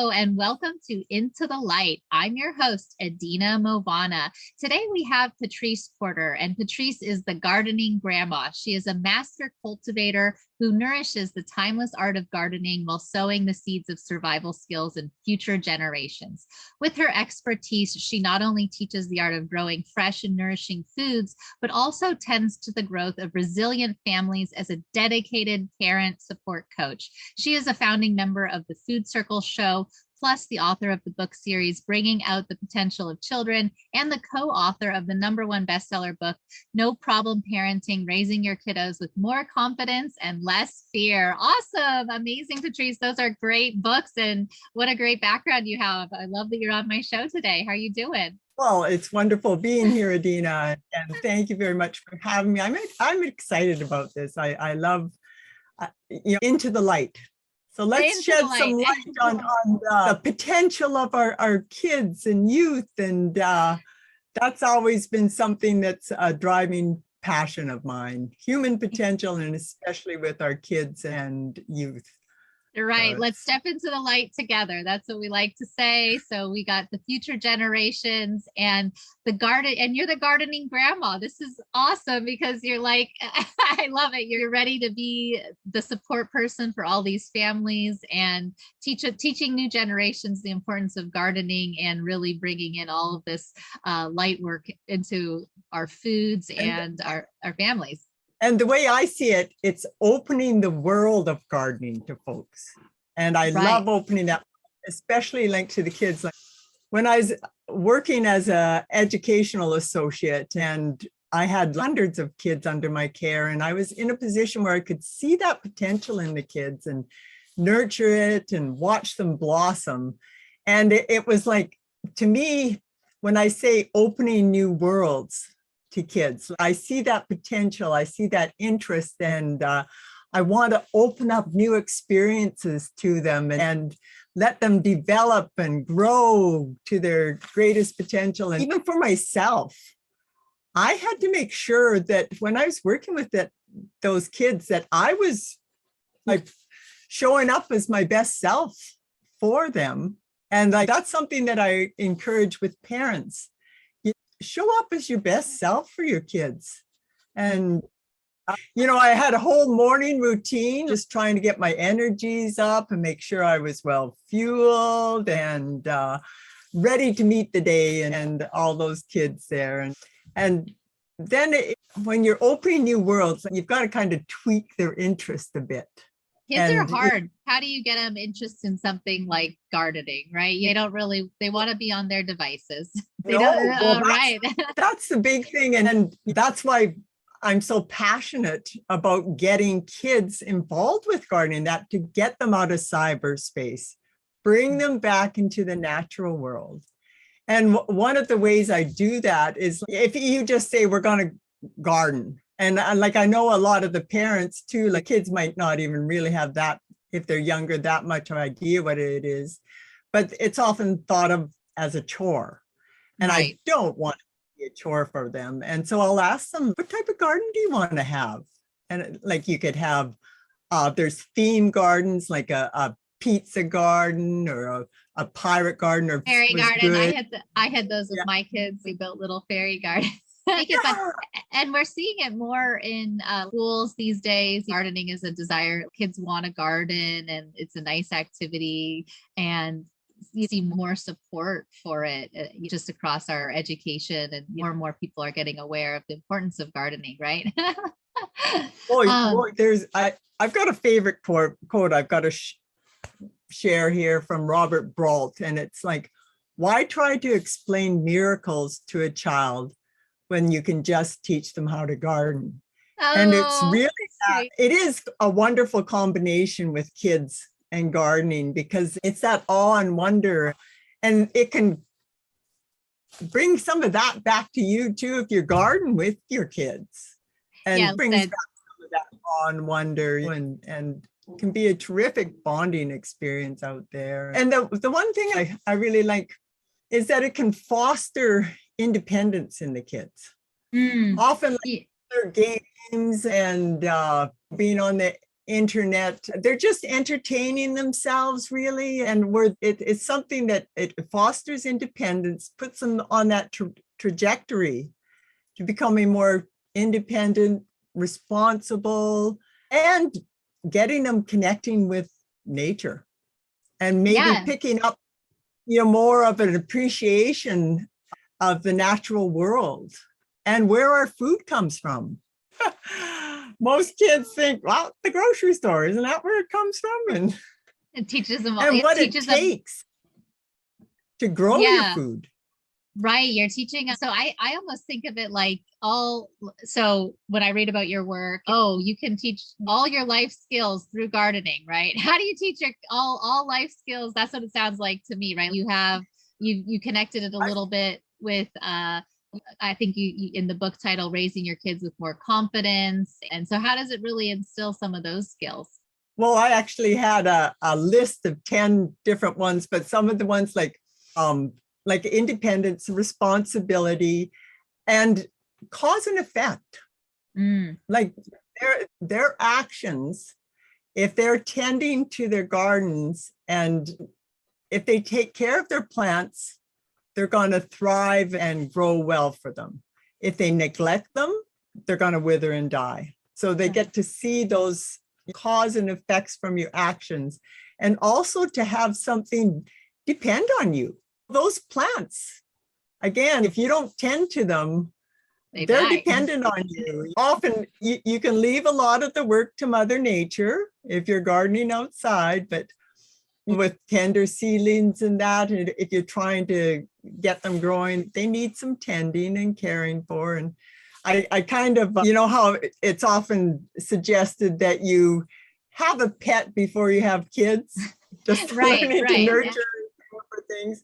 Hello, and welcome to Into the Light. I'm your host, Edina Mauvana. Today we have Patrice Porter, and Patrice is the gardening grandma. She is a master cultivator who nourishes the timeless art of gardening while sowing the seeds of survival skills in future generations. With her expertise, she not only teaches the art of growing fresh and nourishing foods, but also tends to the growth of resilient families as a dedicated parent support coach. She is a founding member of the Food Circle show, plus the author of the book series Bringing Out the Potential of Children, and the co-author of the #1 bestseller book, No Problem Parenting, Raising Your Kiddos with More Confidence and Less Fear. Awesome. Amazing, Patrice. Those are great books, and what a great background you have. I love that you're on my show today. How are you doing? Well, it's wonderful being here, Edina, and thank you very much for having me. I'm excited about this. I love Into the Light. So let's shed some light on the potential of our kids and youth. And that's always been something that's a driving passion of mine, human potential, and especially with our kids and youth. Right. Let's step into the light together. That's what we like to say. So we got the future generations and the garden, and you're the gardening grandma. This is awesome because you're like, I love it. You're ready to be the support person for all these families and teaching new generations the importance of gardening and really bringing in all of this light work into our foods and our families. And the way I see it, it's opening the world of gardening to folks. And I love opening that, especially linked to the kids. When I was working as an educational associate and I had hundreds of kids under my care, and I was in a position where I could see that potential in the kids and nurture it and watch them blossom. And it was like, to me, when I say opening new worlds to kids, I see that potential, I see that interest, and I want to open up new experiences to them and let them develop and grow to their greatest potential. And even for myself, I had to make sure that when I was working with those kids, that I was like showing up as my best self for them. And that's something that I encourage with parents. Show up as your best self for your kids. And, I had a whole morning routine, just trying to get my energies up and make sure I was well fueled and ready to meet the day and all those kids there. And then when you're opening new worlds, you've got to kind of tweak their interest a bit. Kids are hard. How do you get them interested in something like gardening, right? They want to be on their devices. That's the big thing. And that's why I'm so passionate about getting kids involved with gardening, that to get them out of cyberspace, bring them back into the natural world. And one of the ways I do that is if you just say, we're going to garden. And I know a lot of the parents too, kids might not even really have that, if they're younger, that much of idea what it is, but it's often thought of as a chore. And I don't want it to be a chore for them. And so I'll ask them, what type of garden do you want to have? And you could have, there's theme gardens, like a pizza garden or a pirate garden or fairy garden. I had those with my kids. We built little fairy gardens. And we're seeing it more in schools these days. Gardening is a desire. Kids want to garden and it's a nice activity. And you see more support for it just across our education, and more and more people are getting aware of the importance of gardening, right? Boy, I've got a favorite quote I've got to share here from Robert Brault. And it's like, why try to explain miracles to a child when you can just teach them how to garden? And it's really, it is a wonderful combination with kids and gardening, because it's that awe and wonder, and it can bring some of that back to you too, if you garden with your kids, and brings back some of that awe and wonder, and can be a terrific bonding experience out there. And the one thing I really like is that it can foster independence in the kids. Often their games and being on the internet. They're just entertaining themselves, really. And it's something that it fosters independence, puts them on that trajectory to becoming more independent, responsible, and getting them connecting with nature and maybe picking up, more of an appreciation of the natural world and where our food comes from. Most kids think, well, the grocery store, isn't that where it comes from? And it teaches them and what it takes to grow your food. Right. You're teaching us. So I almost think of it like so when I read about your work, you can teach all your life skills through gardening, right? How do you teach all life skills? That's what it sounds like to me, right? You connected it a little bit with, I think you in the book title, Raising Your Kids with More Confidence. And so how does it really instill some of those skills? Well, I actually had a list of 10 different ones, but some of the ones like independence, responsibility, and cause and effect. Like their actions, if they're tending to their gardens and if they take care of their plants, they're going to thrive and grow well for them. If they neglect them, they're going to wither and die. So they get to see those cause and effects from your actions, and also to have something depend on you. Those plants, again, if you don't tend to them, they're dependent on you. Often you can leave a lot of the work to Mother Nature if you're gardening outside, but with tender seedlings and that, and if you're trying to get them growing, they need some tending and caring for. And I kind of, how it's often suggested that you have a pet before you have kids, just learning to nurture for things.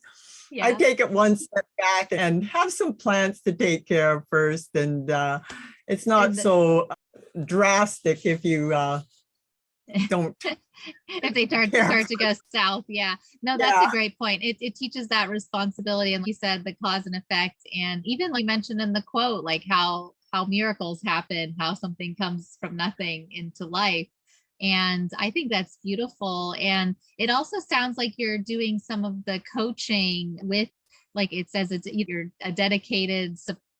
Yeah. I take it one step back and have some plants to take care of first. And it's not so drastic if you don't. If they start to go south. Yeah. No, that's a great point. It teaches that responsibility. And you said the cause and effect. And even like you mentioned in the quote, like how miracles happen, how something comes from nothing into life. And I think that's beautiful. And it also sounds like you're doing some of the coaching with, like it says, you're a dedicated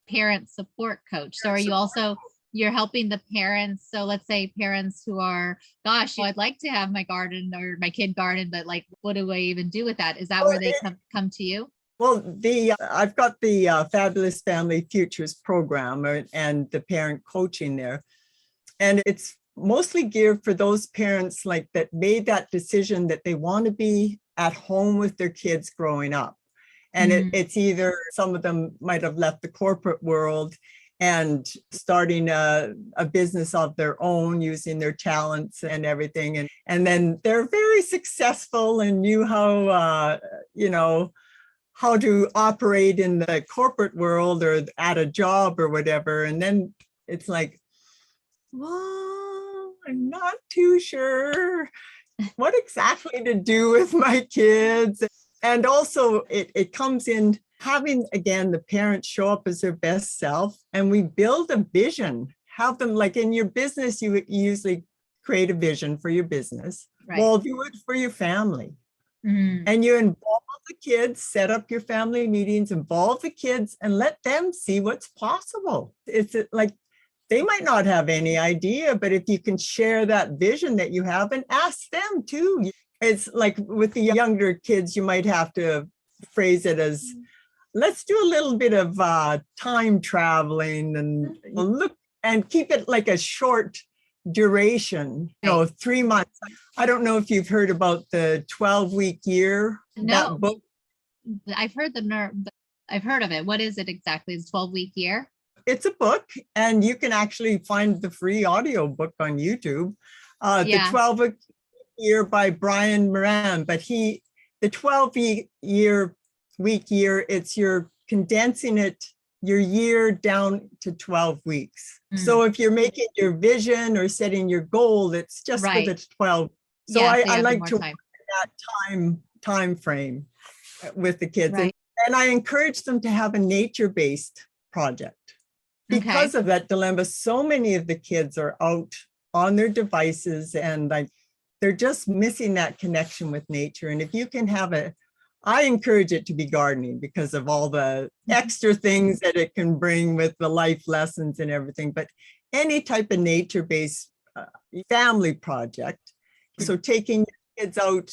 parent support coach. So are you also, you're helping the parents? So let's say parents who are, gosh, I'd like to have my garden or my kid garden, but like, what do I even do with that? Is that where they come to you? Well, I've got the Fabulous Family Futures program and the parent coaching there. And it's mostly geared for those parents like that made that decision that they want to be at home with their kids growing up. And it's either some of them might have left the corporate world and starting a business of their own using their talents and everything. And then they're very successful and knew how, how to operate in the corporate world or at a job or whatever. And then it's like, well, I'm not too sure what exactly to do with my kids. And also it comes in having, again, the parents show up as their best self, and we build a vision, have them, like in your business, you usually create a vision for your business. Right. Well, do it for your family. And you involve the kids, set up your family meetings, involve the kids, and let them see what's possible. It's like, they might not have any idea, but if you can share that vision that you have and ask them too. It's like with the younger kids, you might have to phrase it as, let's do a little bit of time traveling and look and keep it like a short duration, 3 months. I don't know if you've heard about the 12-week year. No, that book. I've heard I've heard of it. What is it exactly? It's 12-week year? It's a book, and you can actually find the free audio book on YouTube. The 12-week year by Brian Moran, but the 12-week year, it's you're condensing your year down to 12 weeks. So if you're making your vision or setting your goal, it's just for the 12. So I like to work that time frame with the kids. Right. And I encourage them to have a nature-based project. Because of that dilemma, so many of the kids are out on their devices, and like they're just missing that connection with nature. And if you can have I encourage it to be gardening because of all the extra things that it can bring with the life lessons and everything. But any type of nature-based family project. So taking kids out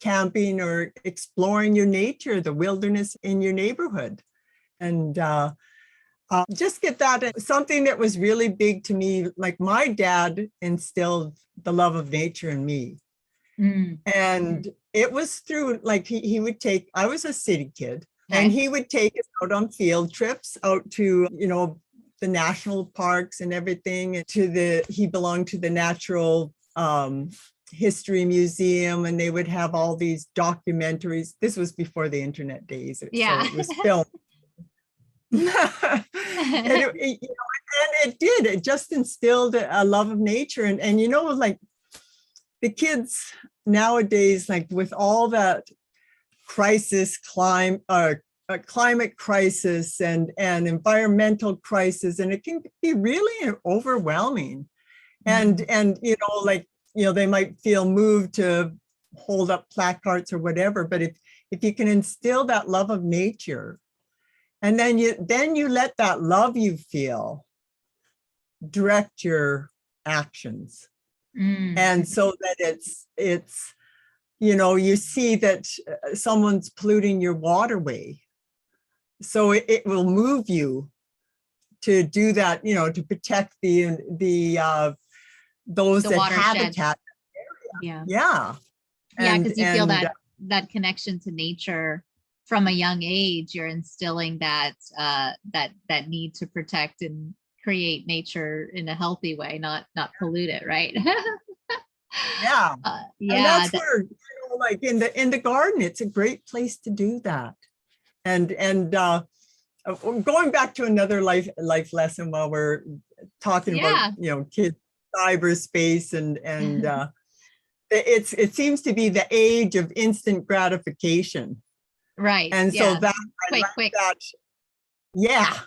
camping or exploring your nature, the wilderness in your neighborhood. And just get that. Something that was really big to me, like my dad instilled the love of nature in me. And it was through, like he would take, I was a city kid, and he would take us out on field trips out to, the national parks and everything. He belonged to the Natural History Museum, and they would have all these documentaries. This was before the internet days. Yeah. So it was filmed. It just instilled a love of nature. And like the kids nowadays, like with all that climate crisis and environmental crisis, and it can be really overwhelming. And they might feel moved to hold up placards or whatever, but if you can instill that love of nature, and then you let that love you feel direct your actions. And so that it's you see that someone's polluting your waterway, so it will move you to do that, to protect those that habitat area. Yeah, because you feel that connection to nature from a young age. You're instilling that need to protect and create nature in a healthy way, not pollute it, right? Yeah. And that's where, like in the garden, it's a great place to do that. And going back to another life lesson while we're talking about kids, cyberspace, and it seems to be the age of instant gratification. Right. And so that quick. Yeah.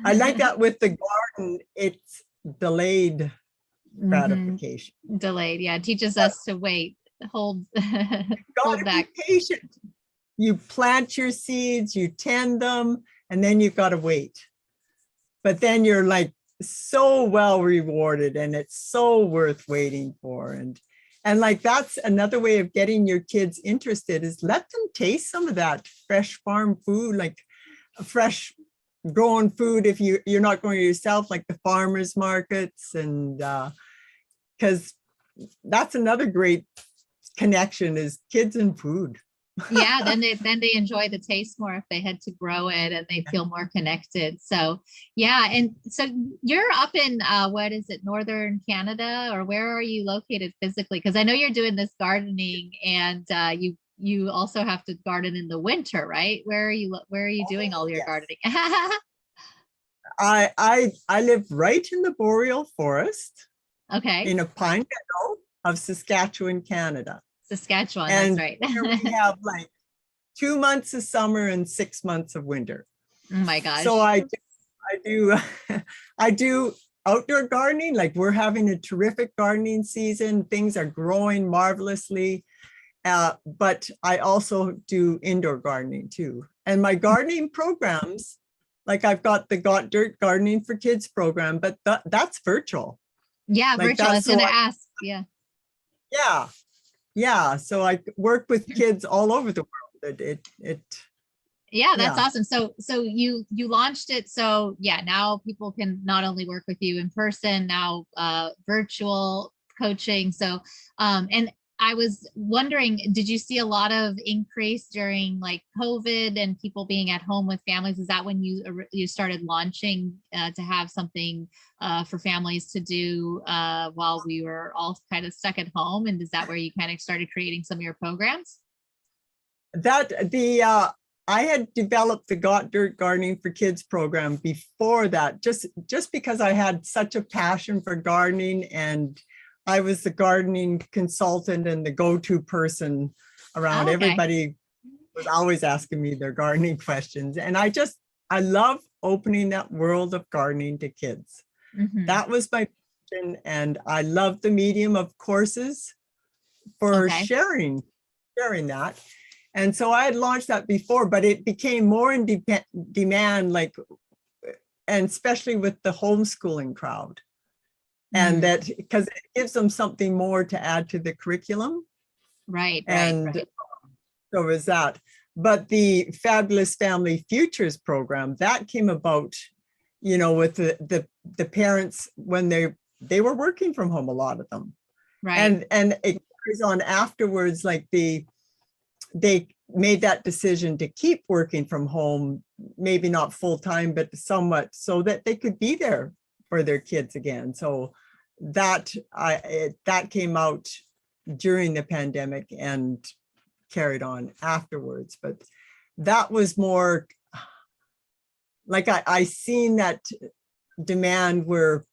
I like that with the garden, it's delayed gratification. Delayed, yeah. It teaches us to wait, hold back. Be patient. You plant your seeds, you tend them, and then you've got to wait. But then you're like so well rewarded, and it's so worth waiting for. And like that's another way of getting your kids interested, is let them taste some of that fresh farm food, like fresh grown food if you're not going to yourself, like the farmers markets. And because that's another great connection, is kids and food. Yeah, then they enjoy the taste more if they had to grow it, and they feel more connected. So yeah. And so you're up in what is it, northern Canada, or where are you located physically? Because I know you're doing this gardening, and you also have to garden in the winter, right? Where are you doing all your gardening? I live right in the boreal forest. Okay. In a pine meadow of Saskatchewan, Canada. Saskatchewan, and that's right. We have like 2 months of summer and 6 months of winter. Oh my gosh. So I do outdoor gardening. Like we're having a terrific gardening season. Things are growing marvelously. But I also do indoor gardening too. And my gardening programs, like I've got the Got Dirt Gardening for Kids program, but that's virtual. Yeah, like virtual. I was going to ask. Yeah. Yeah. So I work with kids all over the world. Yeah, that's awesome. So you launched it. So yeah, now people can not only work with you in person, now virtual coaching. So and I was wondering, did you see a lot of increase during like COVID and people being at home with families? Is that when you started launching to have something for families to do while we were all kind of stuck at home? And is that where you kind of started creating some of your programs? I had developed the Got Dirt Gardening for Kids program before that, just because I had such a passion for gardening, and I was the gardening consultant and the go-to person around. Everybody was always asking me their gardening questions. And I love opening that world of gardening to kids. Mm-hmm. That was my and I love the medium of courses for Okay. sharing that. And so I had launched that before, but it became more in demand, like, and especially with the homeschooling crowd. And that because it gives them something more to add to the curriculum. Right. So is that. But the Fabulous Family Futures program, that came about, with the parents when they were working from home, a lot of them. Right. And it goes on afterwards, like they made that decision to keep working from home, maybe not full time, but somewhat, so that they could be there for their kids again. So that came out during the pandemic and carried on afterwards. But that was more like I seen that demand where,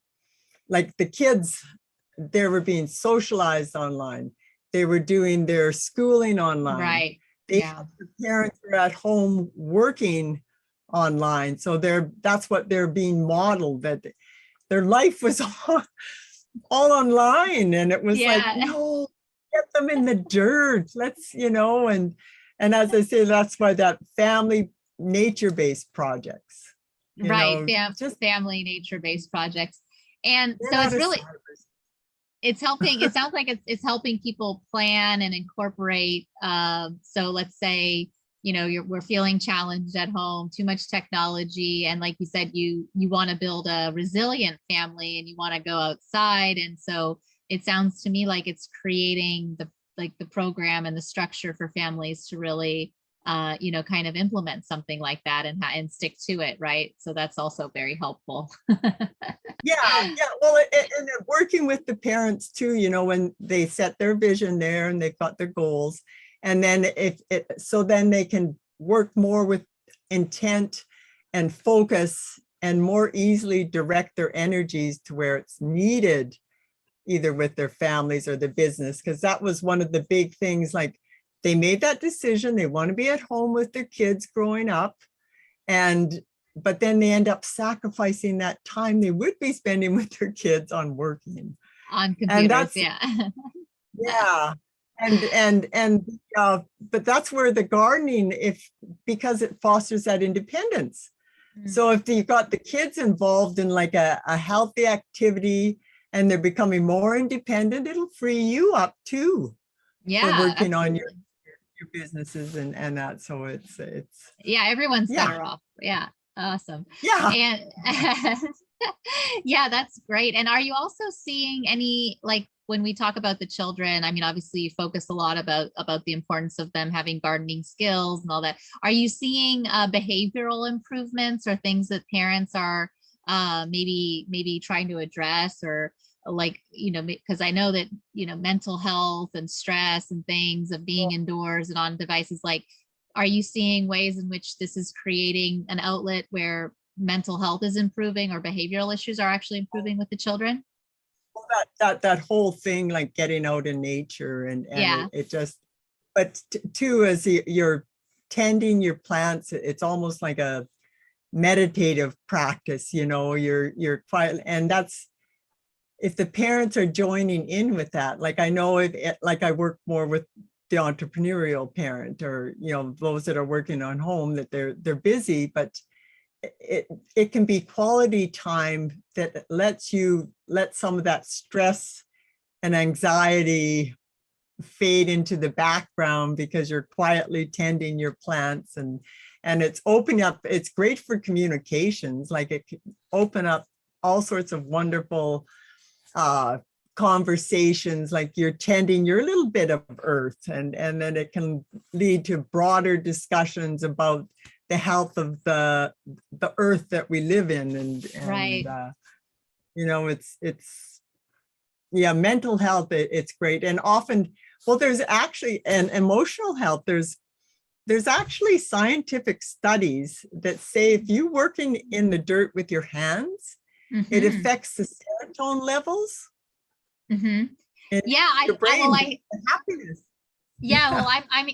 like, the kids, they were being socialized online. They were doing their schooling online. Right. The parents were at home working online. So that's what they're being modeled, that their life was all online. And it was like, no, get them in the dirt. Let's, and as I say, that's why that family nature-based projects. Just family nature-based projects. And so it's really, it's helping, it sounds like it's helping people plan and incorporate. So let's say, we're feeling challenged at home, too much technology. And like you said, you want to build a resilient family and you want to go outside. And so it sounds to me like it's creating the program and the structure for families to really, kind of implement something like that and stick to it. Right. So that's also very helpful. Yeah. Well, and working with the parents too, when they set their vision there and they've got their goals. And then then they can work more with intent and focus and more easily direct their energies to where it's needed, either with their families or the business. Because that was one of the big things, like they made that decision. They want to be at home with their kids growing up. But then they end up sacrificing that time they would be spending with their kids on working. On computers, yeah. But that's where the gardening, because it fosters that independence. So if you've got the kids involved in like a healthy activity and they're becoming more independent, it'll free you up too for working on your businesses and that. So it's everyone's better off. Yeah. Awesome. And that's great. And are you also seeing any, like, when we talk about the children, I mean, obviously you focus a lot about the importance of them having gardening skills and all that. Are you seeing behavioral improvements or things that parents are maybe trying to address, or like, because I know that, mental health and stress and things of being indoors and on devices, like, are you seeing ways in which this is creating an outlet where mental health is improving or behavioral issues are actually improving with the children? Well, that whole thing, like getting out in nature and it just, but too, as you're tending your plants, it's almost like a meditative practice, you're quiet. And that's, if the parents are joining in with that, like I know like I work more with the entrepreneurial parent, or those that are working on home, that they're busy, but it can be quality time that let some of that stress and anxiety fade into the background because you're quietly tending your plants, and it's opening up. It's great for communications, like it can open up all sorts of wonderful conversations, like you're tending your little bit of earth, and then it can lead to broader discussions about the health of the earth that we live in, and it's mental health, it's great. And often, well, there's actually an emotional health. There's actually scientific studies that say if you working in the dirt with your hands, it affects the serotonin levels. Happiness. Well,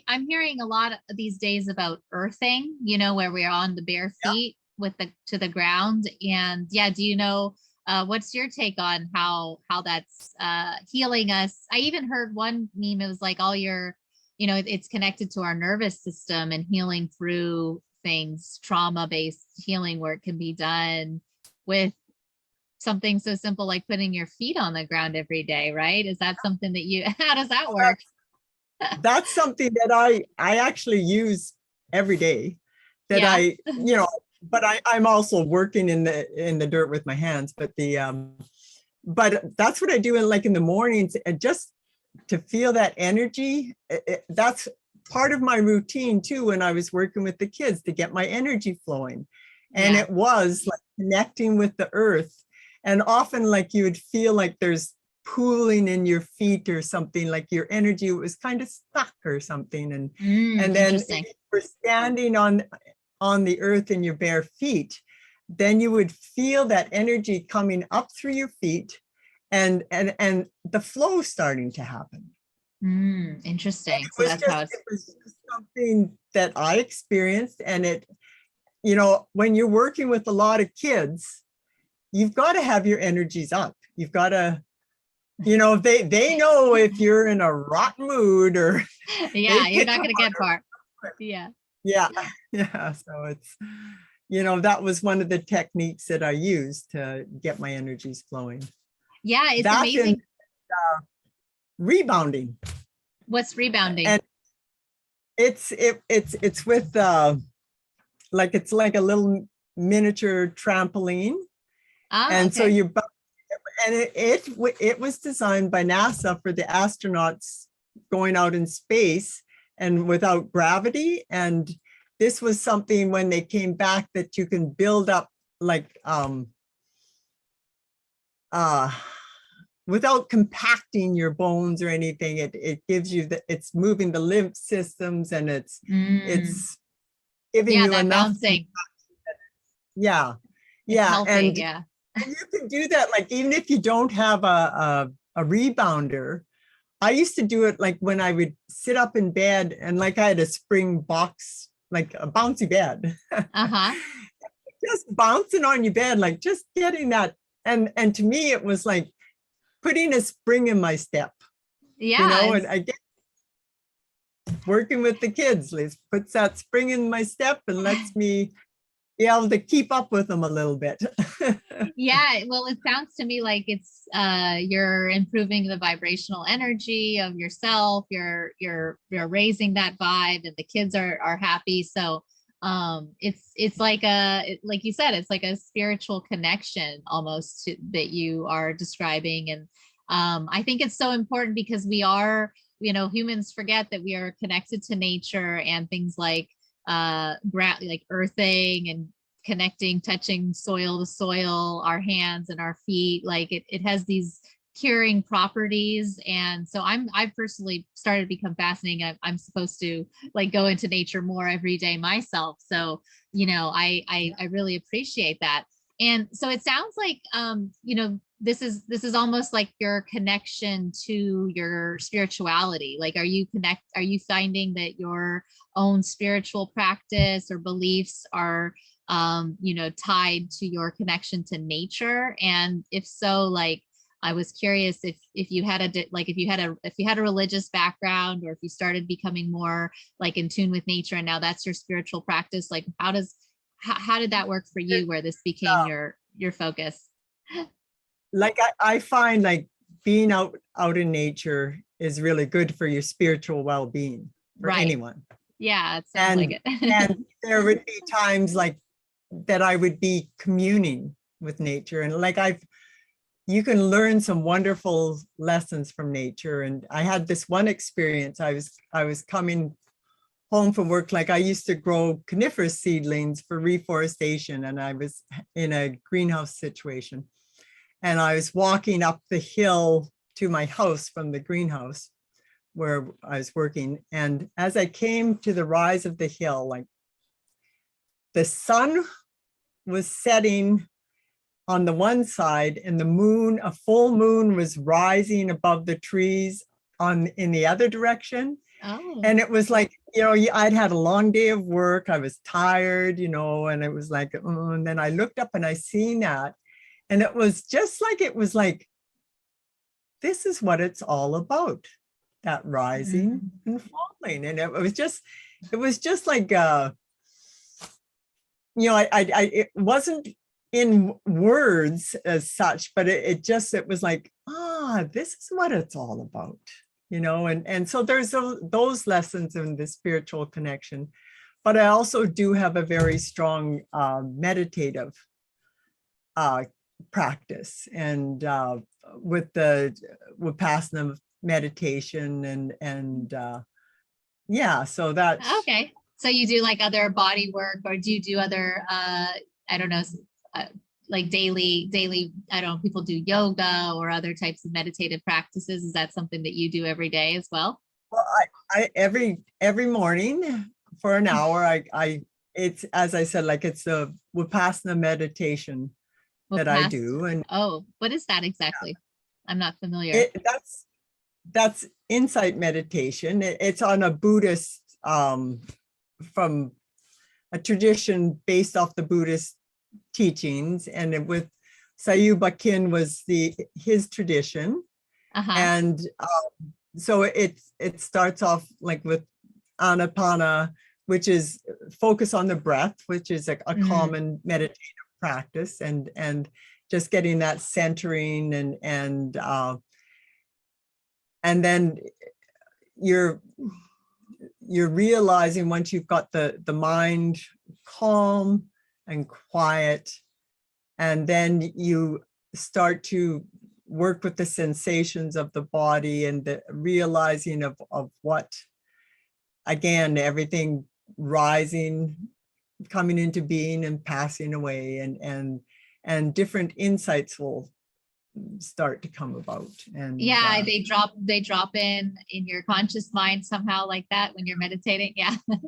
I'm hearing a lot these days about earthing, where we're on the bare feet to the ground. And do you know What's your take on how that's healing us? I even heard one meme. It was like all your, it's connected to our nervous system and healing through things, trauma-based healing, where it can be done with something so simple like putting your feet on the ground every day, right? Is that something that you, how does that work? That's something that I actually use every day. That Yeah. but I'm also working in the dirt with my hands. But that's what I do in the mornings, and just to feel that energy. That's part of my routine too when I was working with the kids, to get my energy flowing. And Yeah. it was like connecting with the earth. And often like you would feel like there's pooling in your feet or something, like your energy was kind of stuck or something. And then if Interesting. you were standing on the earth in your bare feet, then you would feel that energy coming up through your feet, and the flow starting to happen. Interesting. So that's how It was just something that I experienced. And when you're working with a lot of kids, you've got to have your energies up. You've got to, they know if you're in a rotten mood, or yeah, you're not going to get far. Yeah. Yeah. So it's, that was one of the techniques that I used to get my energies flowing. Yeah, it's That amazing. And rebounding. What's rebounding? And it's with it's like a little miniature trampoline. And Okay. so it was designed by NASA for the astronauts going out in space and without gravity. And this was something when they came back that you can build up without compacting your bones or anything. It gives you it's moving the lymph systems, and it's giving you that enough. bouncing. Yeah. It's healthy, And yeah. you can do that, like, even if you don't have a rebounder. I used to do it like when I would sit up in bed, and like I had a spring box, like a bouncy bed. Uh-huh. Just bouncing on your bed, like just getting that. And to me, it was like putting a spring in my step. Yeah. And I get working with the kids, Liz puts that spring in my step and lets me be able to keep up with them a little bit. Yeah, well, it sounds to me like it's you're improving the vibrational energy of yourself. You're raising that vibe, and the kids are happy. So it's like like you said, it's like a spiritual connection almost that you are describing. And I think it's so important because we are, humans forget that we are connected to nature, and things like like earthing and connecting, touching soil to soil, our hands and our feet, like it has these curing properties. And so I've personally started to become fascinating. I'm supposed to like go into nature more every day myself. So, I really appreciate that. And so it sounds like, this is almost like your connection to your spirituality. Like, are you finding that your own spiritual practice or beliefs are tied to your connection to nature? And if so, like, I was curious if you had if you had a religious background, or if you started becoming more like in tune with nature, and now that's your spiritual practice. Like, how did that work for you, where this became your focus? Like I find like being out in nature is really good for your spiritual well-being for Right. anyone. Yeah, it sounds like it. And there would be times like that I would be communing with nature, and like you can learn some wonderful lessons from nature. And I had this one experience. I was coming home from work. Like, I used to grow coniferous seedlings for reforestation, and I was in a greenhouse situation, and I was walking up the hill to my house from the greenhouse where I was working. And as I came to the rise of the hill, like, the sun was setting on the one side, and the moon, a full moon, was rising above the trees in the other direction. Oh. And it was like, I'd had a long day of work. I was tired, and it was like, and then I looked up and I seen that. And it was just like, it was like, this is what it's all about, that rising and falling. And it was just like, it wasn't in words as such, but it was like, this is what it's all about, and so there's those lessons in the spiritual connection. But I also do have a very strong meditative practice, and with the Vipassana meditation, and so that's okay. So you do like other body work, or do you do other I don't know, like daily, I don't know, people do yoga or other types of meditative practices. Is that something that you do every day as well? Well, I every morning for an hour, it's, as I said, like, it's a Vipassana meditation that I do. And what is that exactly? I'm not familiar. That's insight meditation. It's on a Buddhist, from a tradition based off the Buddhist teachings, and with Sayuba Kin was his tradition. And so it starts off like with Anapana, which is focus on the breath, which is like a common meditative practice, and just getting that centering, and then you're realizing, once you've got the mind calm and quiet, and then you start to work with the sensations of the body, and the realizing of what, again, everything rising, coming into being and passing away, and different insights will start to come about. And they drop in your conscious mind somehow, like that, when you're meditating.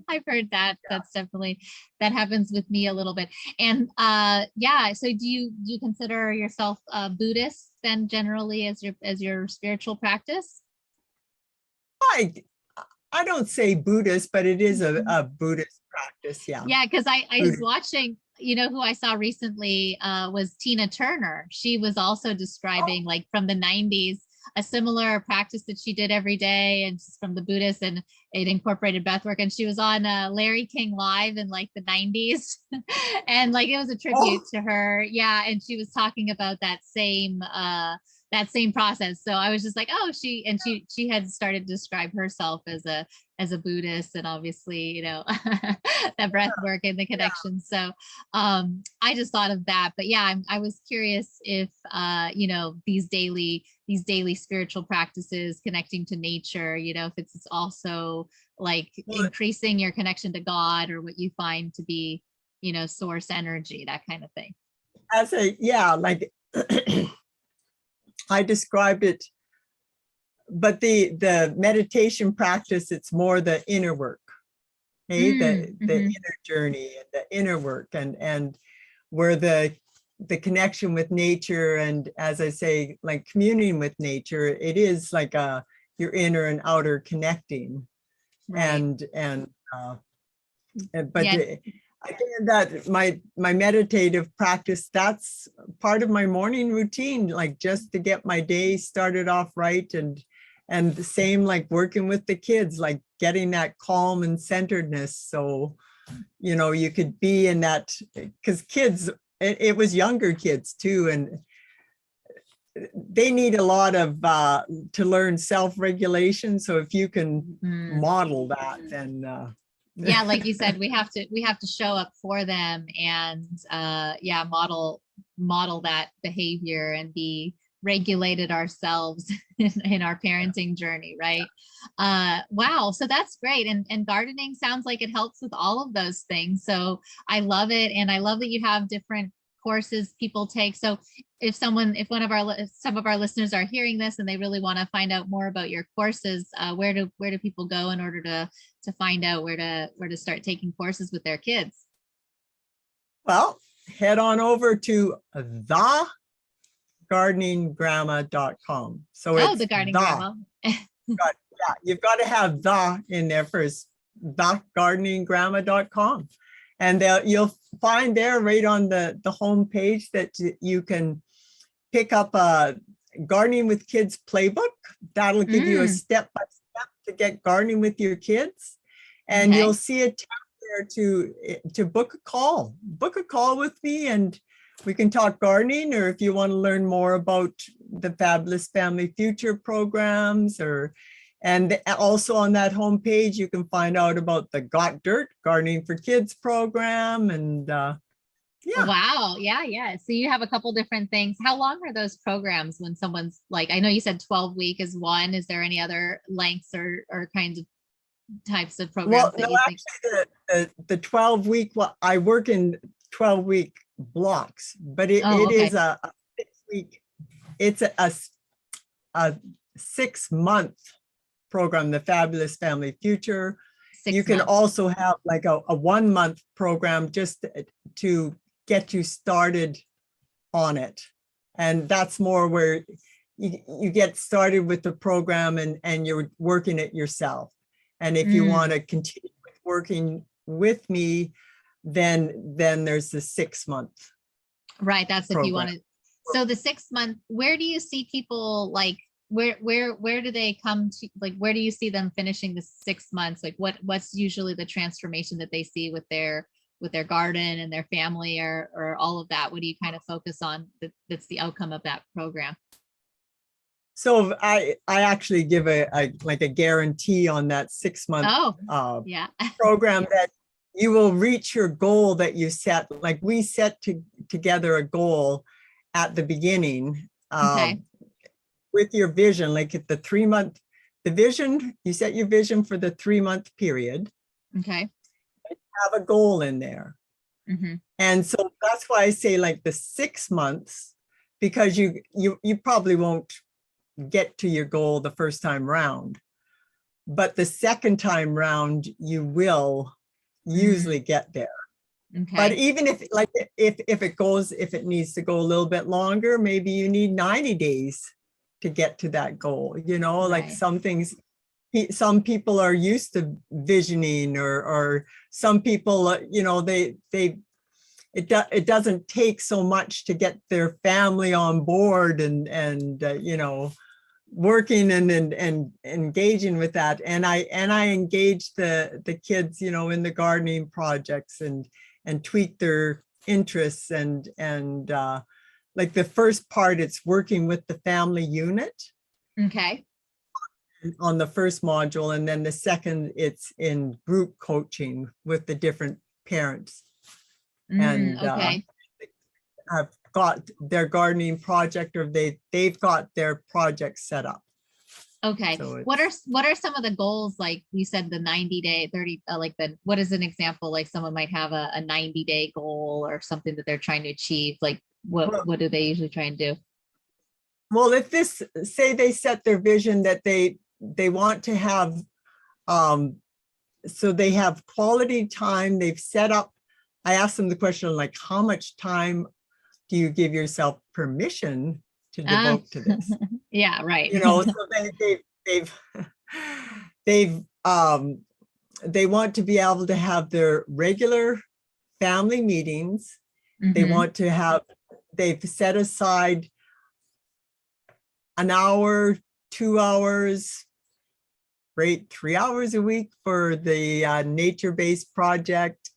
I've heard that. That's definitely, that happens with me a little bit. And so do you consider yourself a Buddhist then, generally, as your spiritual practice? I don't say Buddhist, but it is a Buddhist practice. Because I was watching, who I saw recently was Tina Turner. She was also describing, like, from the 90s, a similar practice that she did every day, and from the Buddhist, and it incorporated breath work. And she was on Larry King Live in like the 90s. And like, it was a tribute to her. And she was talking about that same process. So I was just like, she had started to describe herself as a Buddhist, and obviously, that breath work and the connection. So I just thought of that. But I was curious if these daily spiritual practices, connecting to nature, if it's also like increasing your connection to God, or what you find to be, source energy, that kind of thing. Like I described it, but the meditation practice, it's more the inner work, the inner journey, and the inner work, and where the connection with nature, and, as I say, like communing with nature, it is like your inner and outer connecting, right. Again, that my meditative practice, that's part of my morning routine, like, just to get my day started off right, and the same, like working with the kids, like getting that calm and centeredness, so you could be in that, because kids, it was younger kids too, and they need a lot of to learn self-regulation. So if you can model that, then like you said, we have to show up for them, and model that behavior, and be regulated ourselves in our parenting journey, right? Wow, so that's great. And gardening sounds like it helps with all of those things. So I love it, and I love that you have different courses people take. So if some of our listeners are hearing this and they really want to find out more about your courses, where do people go in order to find out where to start taking courses with their kids? Well, head on over to thegardeninggrandma.com. So it's the gardening grandma. You've got to have the in there first. Thegardeninggrandma.com. And you'll find there, right on the home page, that you can pick up a Gardening with Kids playbook. That'll give you a step-by-step to get gardening with your kids. And you'll see a tab there to book a call. Book a call with me and we can talk gardening, or if you want to learn more about the Fabulous Family Future programs, and also on that homepage, you can find out about the Got Dirt Gardening for Kids program. And yeah. Wow. Yeah. So you have a couple different things. How long are those programs when someone's like, I know you said 12-week is one. Is there any other lengths or kinds of types of programs? Well, no, actually the 12-week, I work in 12-week blocks, but it is a 6-week, it's a 6-month program, the Fabulous Family Future. You can also have like a 1-month program just to get you started on it. And that's more where you get started with the program and you're working it yourself. And if you want to continue working with me, then there's the 6-month. Right. That's program. If you want to. So the 6-month, where do you see people like, where do they come to, like, where do you see them finishing the 6 months? Like what's usually the transformation that they see with their garden and their family or all of that? What do you kind of focus on that's the outcome of that program? So I actually give a guarantee on that 6-month program that you will reach your goal that you set. Like we set together a goal at the beginning with your vision, like at the 3-month, the vision, you set your vision for the 3-month period. Okay. Have a goal in there. And so that's why I say like the 6 months, because you probably won't get to your goal the first time round, but the second time round you will usually get there. But even if it needs to go a little bit longer, maybe you need 90 days to get to that goal, like some things, some people are used to visioning, or some people, it doesn't take so much to get their family on board and working and engaging with that. And I engage the kids, in the gardening projects and tweak their interests and like the first part, it's working with the family unit. Okay. On the first module, and then the second, it's in group coaching with the different parents. And have got their gardening project, or they've got their project set up. Okay. So what are some of the goals? Like you said, the 90-day, 30, what is an example? Like someone might have a 90-day goal or something that they're trying to achieve. Like what do they usually try and do? Well, if say they set their vision that they want to have, so they have quality time, they've set up, I asked them the question, like, how much time do you give yourself permission to devote to this? Yeah, right. So they want to be able to have their regular family meetings. They want to have, they've set aside an hour, 2 hours, 3 hours a week for the nature-based project.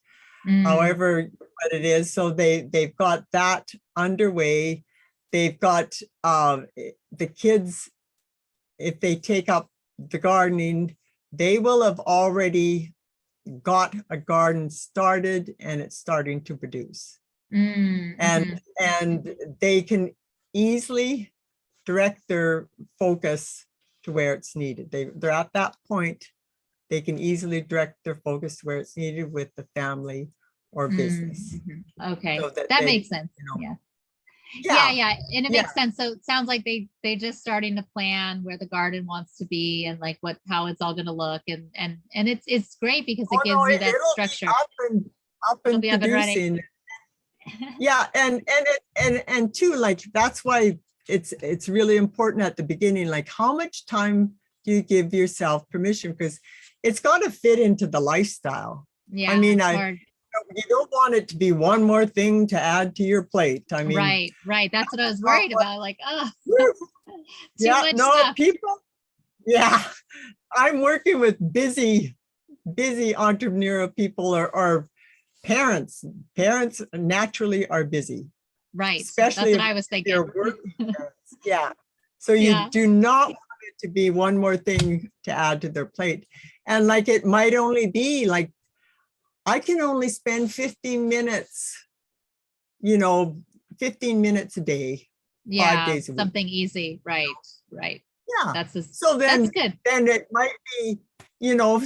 However what it is. So they've got that underway. They've got the kids, if they take up the gardening, they will have already got a garden started and it's starting to produce. And they can easily direct their focus to where it's needed. They're at that point, they can easily direct their focus to where it's needed with the family or business. Okay, so that makes sense. Yeah, and it makes sense. So it sounds like they just starting to plan where the garden wants to be and like how it's all going to look, and it's great because it gives you that structure. Up and producing. Yeah, and too, like that's why it's really important at the beginning. Like, how much time do you give yourself permission? Because it's got to fit into the lifestyle. Yeah, I mean, you don't want it to be one more thing to add to your plate. I mean, Right. That's what I was worried about. Like, oh, too yeah, much no, stuff. people, yeah, I'm working with busy entrepreneurial people or parents. Parents naturally are busy, Right. That's especially what if I was you're thinking. working parents. Yeah. So you Yeah. do not want it to be one more thing to add to their plate. And like it might only be like, I can only spend 15 minutes, 15 minutes a day, 5 Yeah. days a week. Something easy. Right. Yeah. That's So that's then, good. then it might be,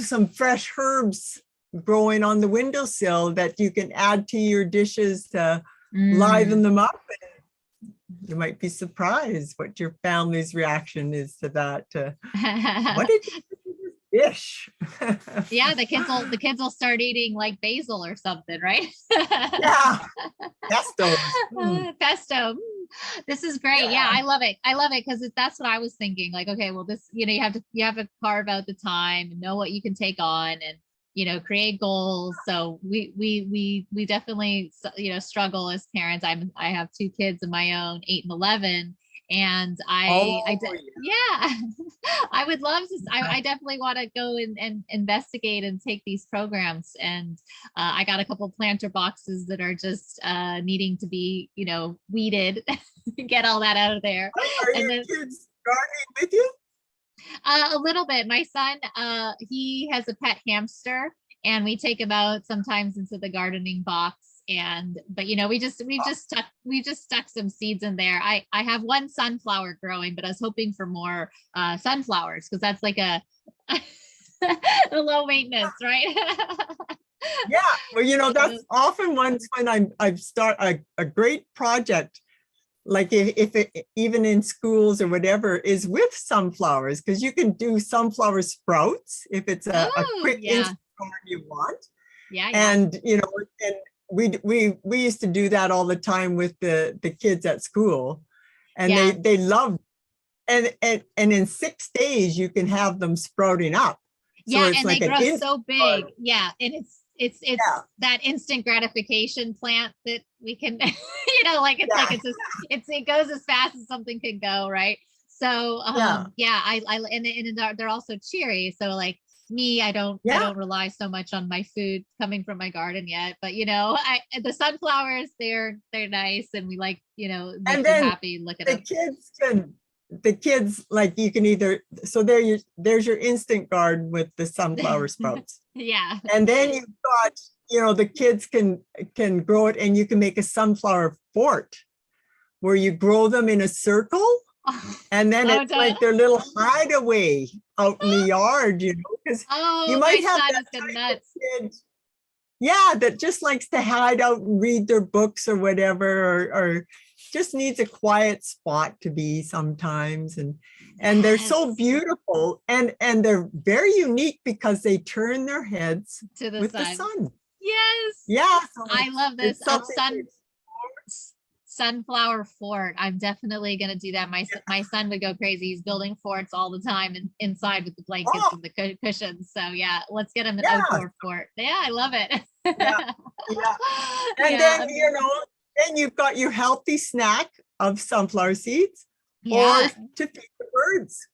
some fresh herbs growing on the windowsill that you can add to your dishes to liven Mm. them up. You might be surprised what your family's reaction is to that. What did you do with this dish? Yeah, the kids will start eating like basil or something, right? Yeah, pestos. Pesto. This is great. Yeah, Yeah. I love it. I love it because that's what I was thinking. Like, okay, well, this, you have to carve out the time and know what you can take on and create goals. So we definitely struggle as parents. I have two kids of my own, 8 and 11, and Oh, yeah, I would love to. I definitely want to go and investigate and take these programs. And I got a couple planter boxes that are just needing to be, weeded, get all that out of there. Are And your then kids gardening with you? a little bit. My son, he has a pet hamster, and we take him out sometimes into the gardening box. But we just stuck some seeds in there. I have one sunflower growing, but I was hoping for more sunflowers because that's like a a low maintenance, right? Yeah. Well, that's often ones when I've start a great project, like if it even in schools or whatever, is with sunflowers, because you can do sunflower sprouts if it's a Oh, quick yeah. instant garden you want. Yeah. And and we used to do that all the time with the kids at school, and Yeah. they loved. And in 6 days you can have them sprouting up. So Yeah, it's and they like an grow instant so big. garden. Yeah, and it's Yeah. that instant gratification plant that we can, like it's like Yeah. it goes as fast as something can go, right? So Yeah. yeah, and they're also cheery. So like me, I don't Yeah. rely so much on my food coming from my garden yet. But the sunflowers, they're nice, and we like, it And makes you then happy. Look at the them. kids can like you can either, so there's your instant garden with the sunflower sprouts. Yeah. And then you've got, the kids can grow it, and you can make a sunflower fort where you grow them in a circle, and then Oh, it's like their little hideaway out in the yard, because you oh, might my have son that is going type of nuts. kid, yeah, that just likes to hide out and read their books or whatever, or just needs a quiet spot to be sometimes. And they're so Yes. beautiful, and they're very unique because they turn their heads To the with the sun. sun. Yes. Yeah, so I love this. it's something Sunflower fort. I'm definitely gonna do that. My son would go crazy. He's building forts all the time and inside with the blankets oh and the cushions. So yeah, let's get him an yeah, outdoor fort. Yeah, I love it. yeah, yeah. And Yeah. then then you've got your healthy snack of sunflower seeds, or Yeah. to feed the birds.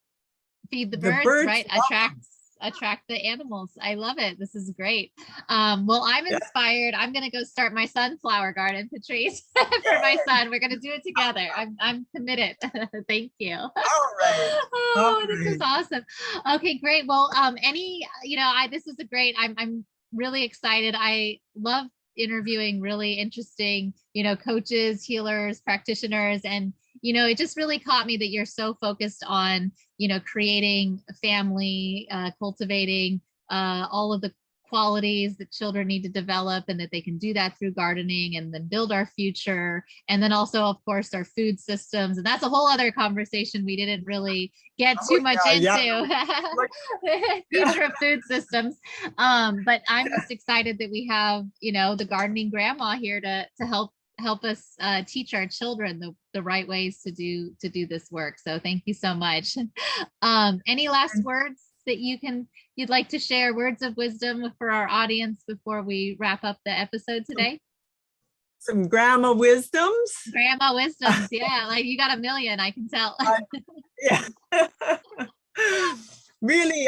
Feed the The birds, birds right? love them. Attract the animals. I love it. This is great. Well, I'm Yeah. inspired. I'm gonna go start my sunflower garden, Patrice, for my son. We're gonna do it together. I'm committed. Thank you. All right. All Oh, this is right. awesome. Okay, great. Well, this is a great. I'm really excited. I love interviewing really interesting, coaches, healers, practitioners, and it just really caught me that you're so focused on creating a family, cultivating all of the qualities that children need to develop, and that they can do that through gardening, and then build our future. And then also, of course, our food systems. And that's a whole other conversation we didn't really get too much Yeah. into. Future of food systems. But I'm just excited that we have, the gardening grandma here to help us teach our children the right ways to do this work. So thank you so much. Any last words? that you'd like to share, words of wisdom for our audience before we wrap up the episode today? Some grandma wisdoms. Grandma wisdoms. Yeah. Like you got a million, I can tell. Yeah. Really,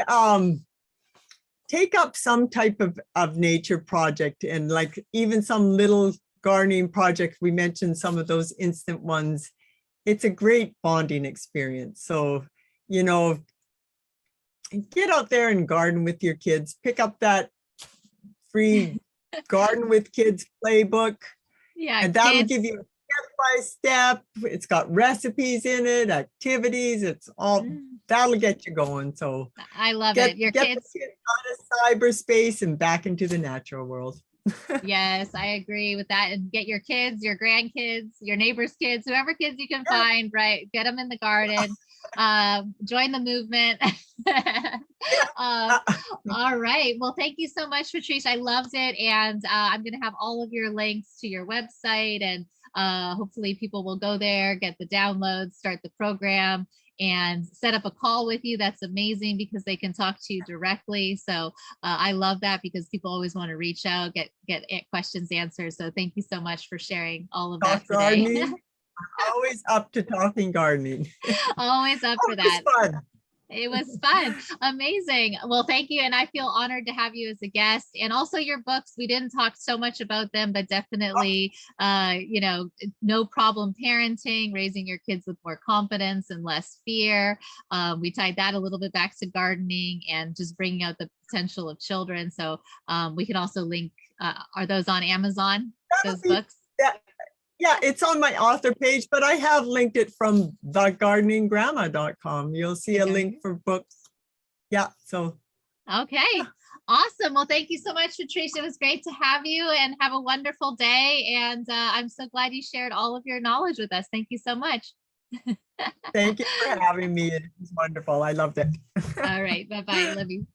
take up some type of nature project, and like even some little gardening project. We mentioned some of those instant ones. It's a great bonding experience. So, you know, get out there and garden with your kids. Pick up that free Garden with Kids playbook. Yeah. And that'll give you step by step. It's got recipes in it, activities. It's all that'll get you going. So I love it. Your get kids the kids out of cyberspace and back into the natural world. Yes, I agree with that. And get your kids, your grandkids, your neighbors' kids, whoever kids you can find, right? Get them in the garden. Join the movement. All right. Well, thank you so much, Patrice. I loved it. And I'm going to have all of your links to your website, and hopefully people will go there, get the downloads, start the program, and set up a call with you. That's amazing because they can talk to you directly. So I love that because people always want to reach out, get questions answered. So thank you so much for sharing all of that today. I'm always up to talking gardening. Always up for that. Fun. It was fun. Amazing. Well, thank you. And I feel honored to have you as a guest. And also your books. We didn't talk so much about them, but definitely, No Problem Parenting, raising your kids with more confidence and less fear. We tied that a little bit back to gardening and just bringing out the potential of children. So we can also link, are those on Amazon, those books? Yeah, it's on my author page, but I have linked it from thegardeninggrandma.com. You'll see a link for books. Yeah, so. Okay, awesome. Well, thank you so much, Patrice. It was great to have you, and have a wonderful day. And I'm so glad you shared all of your knowledge with us. Thank you so much. Thank you for having me. It was wonderful. I loved it. All right, bye-bye. Love you.